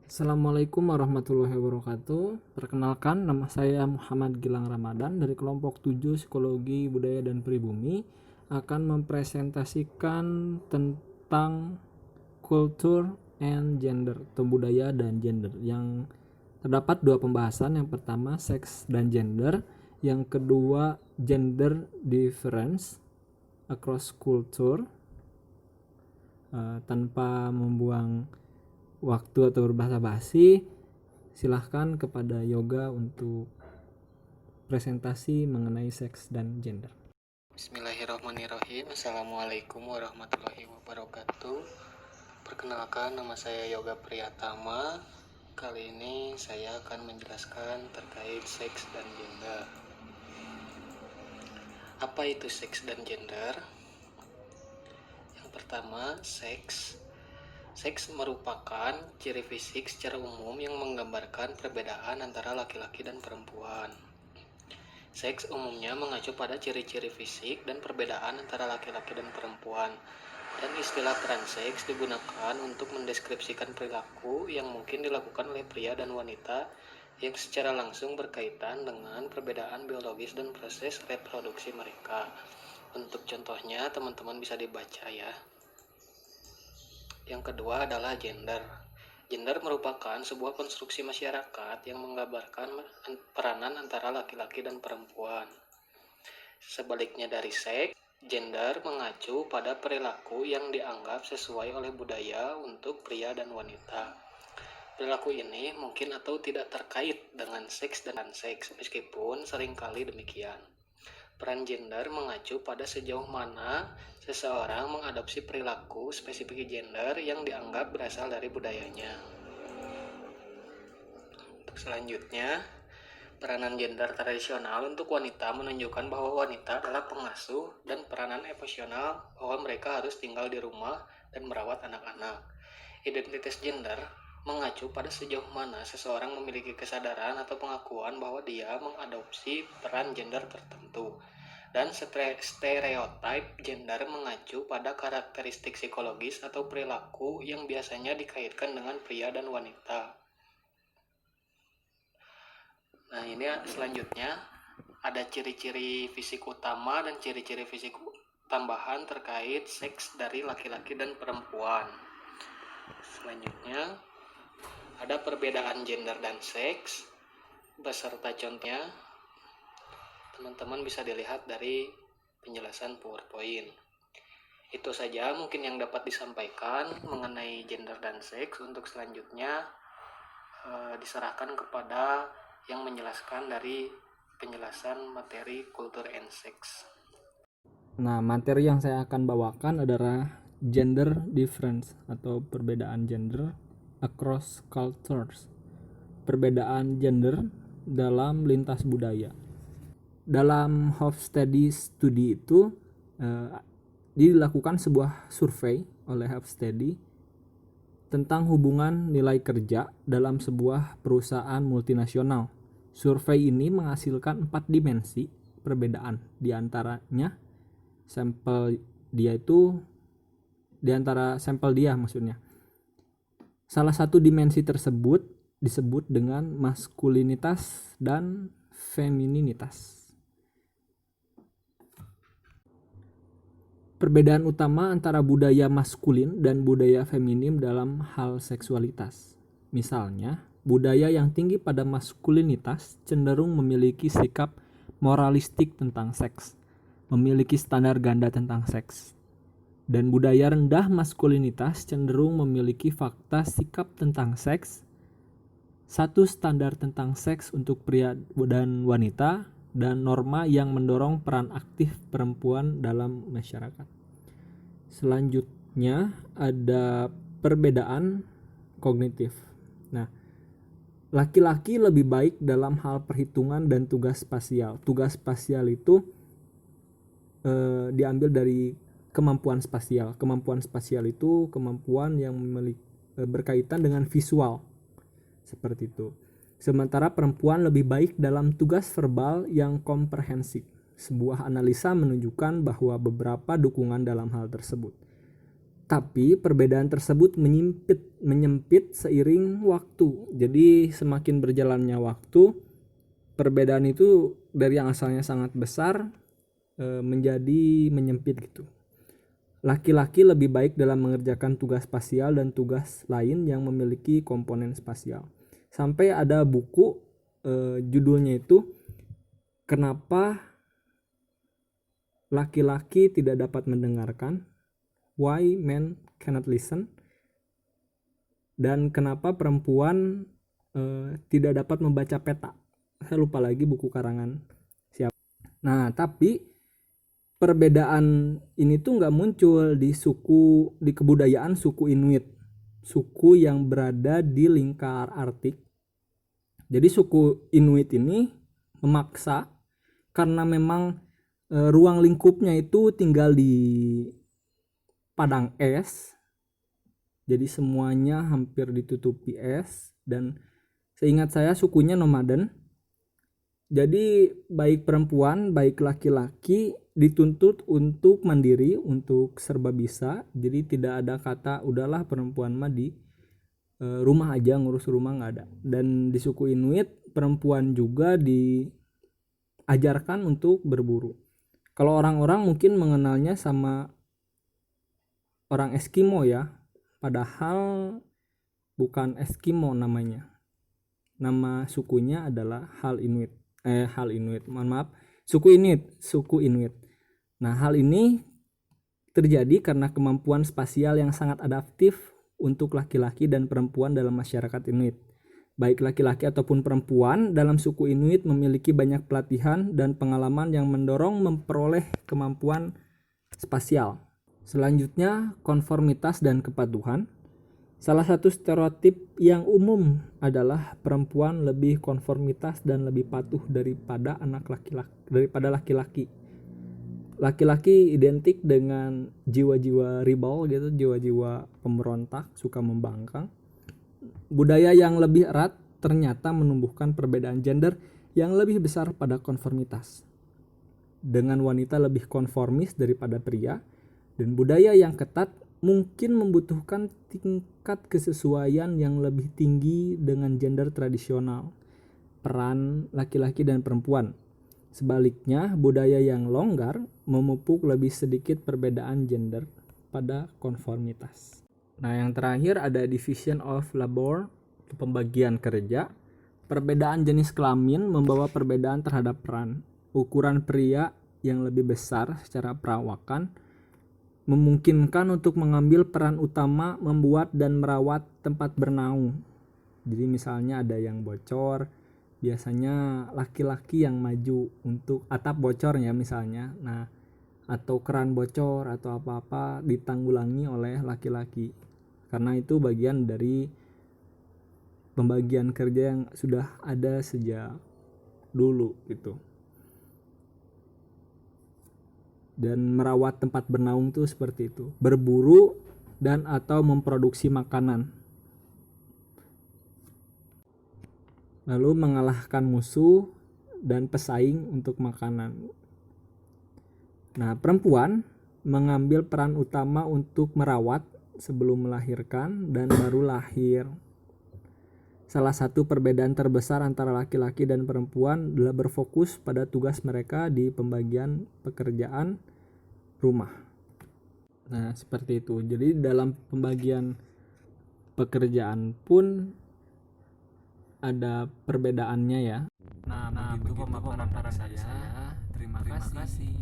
Assalamualaikum warahmatullahi wabarakatuh. Perkenalkan, nama saya Muhammad Gilang Ramadan dari kelompok 7 Psikologi Budaya dan Pribumi akan mempresentasikan tentang culture and gender atau budaya dan gender, yang terdapat dua pembahasan. Yang pertama seks dan gender, yang kedua gender difference across culture. Tanpa membuang waktu atau berbahasa basi, silahkan kepada Yoga untuk presentasi mengenai seks dan gender. Bismillahirrahmanirrahim. Assalamualaikum warahmatullahi wabarakatuh. Perkenalkan, nama saya Yoga Priyatama. Kali ini saya akan menjelaskan terkait seks dan gender. Apa itu seks dan gender? Yang pertama, seks. Seks merupakan ciri fisik secara umum yang menggambarkan perbedaan antara laki-laki dan perempuan. Seks umumnya mengacu pada ciri-ciri fisik dan perbedaan antara laki-laki dan perempuan. Dan istilah transeks digunakan untuk mendeskripsikan perilaku yang mungkin dilakukan oleh pria dan wanita yang secara langsung berkaitan dengan perbedaan biologis dan proses reproduksi mereka. Untuk contohnya, teman-teman bisa dibaca ya. Yang kedua adalah gender. Gender merupakan sebuah konstruksi masyarakat yang menggambarkan peranan antara laki-laki dan perempuan. Sebaliknya dari seks, gender mengacu pada perilaku yang dianggap sesuai oleh budaya untuk pria dan wanita. Perilaku ini mungkin atau tidak terkait dengan seks dan non-seks, meskipun seringkali demikian. Peran gender mengacu pada sejauh mana seseorang mengadopsi perilaku spesifik gender yang dianggap berasal dari budayanya. Untuk selanjutnya, peranan gender tradisional untuk wanita menunjukkan bahwa wanita adalah pengasuh dan peranan emosional bahwa mereka harus tinggal di rumah dan merawat anak-anak. Identitas gender mengacu pada sejauh mana seseorang memiliki kesadaran atau pengakuan bahwa dia mengadopsi peran gender tertentu. Dan stereotip gender mengacu pada karakteristik psikologis atau perilaku yang biasanya dikaitkan dengan pria dan wanita. Nah, ini selanjutnya ada ciri-ciri fisik utama dan ciri-ciri fisik tambahan terkait seks dari laki-laki dan perempuan. Selanjutnya ada perbedaan gender dan seks beserta contohnya. Teman-teman bisa dilihat dari penjelasan PowerPoint. Itu saja mungkin yang dapat disampaikan mengenai gender dan seks. Untuk selanjutnya diserahkan kepada yang menjelaskan dari penjelasan materi culture and sex. Nah, materi yang saya akan bawakan adalah gender difference atau perbedaan gender across cultures. Perbedaan gender dalam lintas budaya. Dalam Hofstede Study itu dilakukan sebuah survei oleh Hofstede tentang hubungan nilai kerja dalam sebuah perusahaan multinasional. Survei ini menghasilkan 4 dimensi perbedaan. Di antaranya sampel dia itu maksudnya. Salah satu dimensi tersebut disebut dengan maskulinitas dan femininitas. Perbedaan utama antara budaya maskulin dan budaya feminim dalam hal seksualitas. Misalnya, budaya yang tinggi pada maskulinitas cenderung memiliki sikap moralistik tentang seks, memiliki standar ganda tentang seks. Dan budaya rendah maskulinitas cenderung memiliki fakta sikap tentang seks, satu standar tentang seks untuk pria dan wanita, dan norma yang mendorong peran aktif perempuan dalam masyarakat. Selanjutnya ada perbedaan kognitif. Nah, laki-laki lebih baik dalam hal perhitungan dan tugas spasial. Tugas spasial itu diambil dari kemampuan spasial. Kemampuan spasial itu kemampuan yang berkaitan dengan visual. Seperti itu. Sementara perempuan lebih baik dalam tugas verbal yang komprehensif. Sebuah analisa menunjukkan bahwa beberapa dukungan dalam hal tersebut. Tapi perbedaan tersebut menyempit seiring waktu. Jadi semakin berjalannya waktu, perbedaan itu dari yang asalnya sangat besar menjadi menyempit gitu. Laki-laki lebih baik dalam mengerjakan tugas spasial dan tugas lain yang memiliki komponen spasial. Sampai ada buku judulnya itu Kenapa Laki-laki Tidak Dapat Mendengarkan, Why Men Cannot Listen, dan kenapa perempuan tidak dapat membaca peta. Saya lupa lagi buku karangan siapa. Nah, tapi perbedaan ini tuh nggak muncul di kebudayaan suku Inuit, suku yang berada di lingkar Arktik. Jadi suku Inuit ini memaksa karena memang ruang lingkupnya itu tinggal di padang es, jadi semuanya hampir ditutupi es, dan seingat saya sukunya nomaden. Jadi baik perempuan baik laki-laki dituntut untuk mandiri, untuk serba bisa. Jadi tidak ada kata udahlah perempuan mah di rumah aja, ngurus rumah, nggak ada. Dan di suku Inuit perempuan juga diajarkan untuk berburu. Kalau orang-orang mungkin mengenalnya sama orang Eskimo ya, padahal bukan Eskimo namanya. Nama sukunya adalah suku Inuit. Nah, hal ini terjadi karena kemampuan spasial yang sangat adaptif untuk laki-laki dan perempuan dalam masyarakat Inuit. Baik laki-laki ataupun perempuan dalam suku Inuit memiliki banyak pelatihan dan pengalaman yang mendorong memperoleh kemampuan spasial. Selanjutnya, konformitas dan kepatuhan. Salah satu stereotip yang umum adalah perempuan lebih konformitas dan lebih patuh daripada laki-laki. Laki-laki identik dengan jiwa-jiwa rebel gitu, jiwa-jiwa pemberontak, suka membangkang. Budaya yang lebih erat ternyata menumbuhkan perbedaan gender yang lebih besar pada konformitas. Dengan wanita lebih konformis daripada pria, dan budaya yang ketat mungkin membutuhkan tingkat kesesuaian yang lebih tinggi dengan gender tradisional, peran laki-laki dan perempuan. Sebaliknya, budaya yang longgar memupuk lebih sedikit perbedaan gender pada konformitas. Nah, yang terakhir ada division of labor, pembagian kerja. Perbedaan jenis kelamin membawa perbedaan terhadap peran. Ukuran pria yang lebih besar secara perawakan memungkinkan untuk mengambil peran utama membuat dan merawat tempat bernaung. Jadi misalnya ada yang bocor, biasanya laki-laki yang maju untuk atap bocor ya misalnya. Nah, atau keran bocor atau apa-apa ditanggulangi oleh laki-laki. Karena itu bagian dari pembagian kerja yang sudah ada sejak dulu gitu. Dan merawat tempat bernaung tuh seperti itu, berburu dan atau memproduksi makanan, lalu mengalahkan musuh dan pesaing untuk makanan. Nah, perempuan mengambil peran utama untuk merawat sebelum melahirkan dan baru lahir. Salah satu perbedaan terbesar antara laki-laki dan perempuan adalah berfokus pada tugas mereka di pembagian pekerjaan rumah. Nah, seperti itu. Jadi dalam pembagian pekerjaan pun ada perbedaannya ya. Nah begitu pemaparan saya. Terima kasih.